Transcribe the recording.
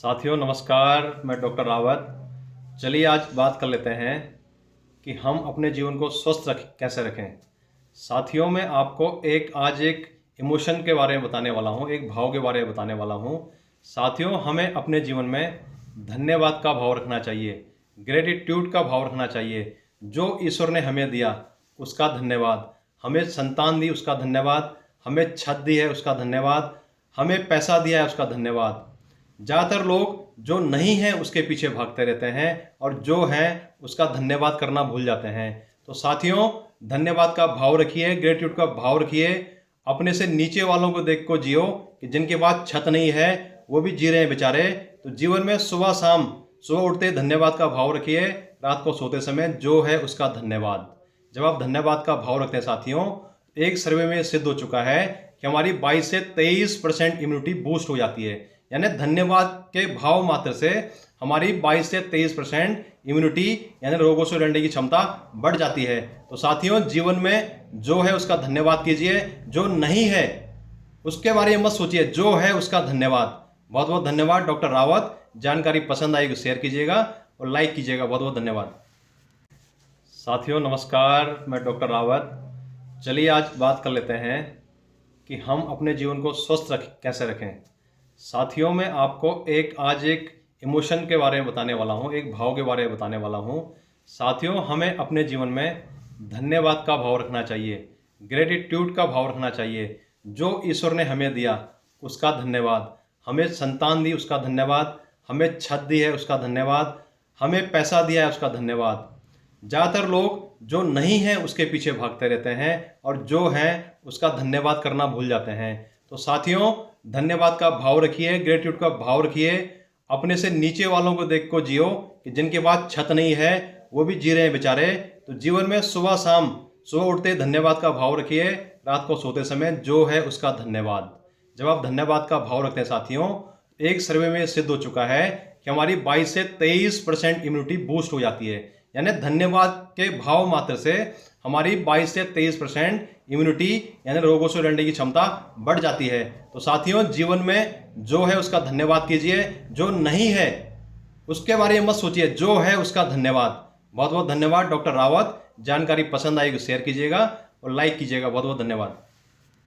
साथियों नमस्कार, मैं डॉक्टर रावत। चलिए आज बात कर लेते हैं कि हम अपने जीवन को स्वस्थ कैसे रखें। साथियों मैं आपको आज एक इमोशन के बारे में बताने वाला हूँ, एक भाव के बारे में बताने वाला हूँ। साथियों हमें अपने जीवन में धन्यवाद का भाव रखना चाहिए, ग्रेटिट्यूड का भाव रखना चाहिए। जो ईश्वर ने हमें दिया उसका धन्यवाद, हमें संतान दी उसका धन्यवाद, हमें छत दी है उसका धन्यवाद, हमें पैसा दिया है उसका धन्यवाद। ज़्यादातर लोग जो नहीं है उसके पीछे भागते रहते हैं और जो है उसका धन्यवाद करना भूल जाते हैं। तो साथियों धन्यवाद का भाव रखिए, ग्रेटिट्यूड का भाव रखिए। अपने से नीचे वालों को देख को जियो कि जिनके पास छत नहीं है वो भी जी रहे हैं बेचारे। तो जीवन में सुबह शाम, सुबह उठते धन्यवाद का भाव रखिए, रात को सोते समय जो है उसका धन्यवाद। जब आप धन्यवाद का भाव रखते हैं साथियों, एक सर्वे में सिद्ध हो चुका है कि हमारी 22 से 23% इम्यूनिटी बूस्ट हो जाती है। यानी धन्यवाद के भाव मात्र से हमारी 22 से 23% इम्यूनिटी यानी रोगों से लड़ने की क्षमता बढ़ जाती है। तो साथियों जीवन में जो है उसका धन्यवाद कीजिए, जो नहीं है उसके बारे में मत सोचिए, जो है उसका धन्यवाद। बहुत बहुत धन्यवाद डॉक्टर रावत। जानकारी पसंद आई तो शेयर कीजिएगा और लाइक कीजिएगा। बहुत बहुत धन्यवाद। साथियों नमस्कार, मैं डॉक्टर रावत। चलिए आज बात कर लेते हैं कि हम अपने जीवन को स्वस्थ कैसे रखें। साथियों मैं आपको आज एक इमोशन के बारे में बताने वाला हूँ, एक भाव के बारे में बताने वाला हूँ। साथियों हमें अपने जीवन में धन्यवाद का भाव रखना चाहिए, ग्रेटिट्यूड का भाव रखना चाहिए। जो ईश्वर ने हमें दिया उसका धन्यवाद, हमें संतान दी उसका धन्यवाद, हमें छत दी है उसका धन्यवाद, हमें पैसा दिया है उसका धन्यवाद। ज़्यादातर लोग जो नहीं है उसके पीछे भागते रहते हैं और जो है उसका धन्यवाद करना भूल जाते हैं। तो साथियों धन्यवाद का भाव रखिए, ग्रेटिट्यूड का भाव रखिए। अपने से नीचे वालों को देख को जियो कि जिनके पास छत नहीं है वो भी जी रहे हैं बेचारे। तो जीवन में सुबह शाम, सुबह उठते धन्यवाद का भाव रखिए, रात को सोते समय जो है उसका धन्यवाद। जब आप धन्यवाद का भाव रखते हैं साथियों, एक सर्वे में सिद्ध हो चुका है कि हमारी 22 से 23% इम्यूनिटी बूस्ट हो जाती है। यानी धन्यवाद के भाव मात्र से हमारी 22 से 23% इम्यूनिटी यानी रोगों से लड़ने की क्षमता बढ़ जाती है। तो साथियों जीवन में जो है उसका धन्यवाद कीजिए, जो नहीं है उसके बारे में मत सोचिए, जो है उसका धन्यवाद। बहुत बहुत धन्यवाद डॉक्टर रावत। जानकारी पसंद आई तो शेयर कीजिएगा और लाइक कीजिएगा। बहुत बहुत धन्यवाद।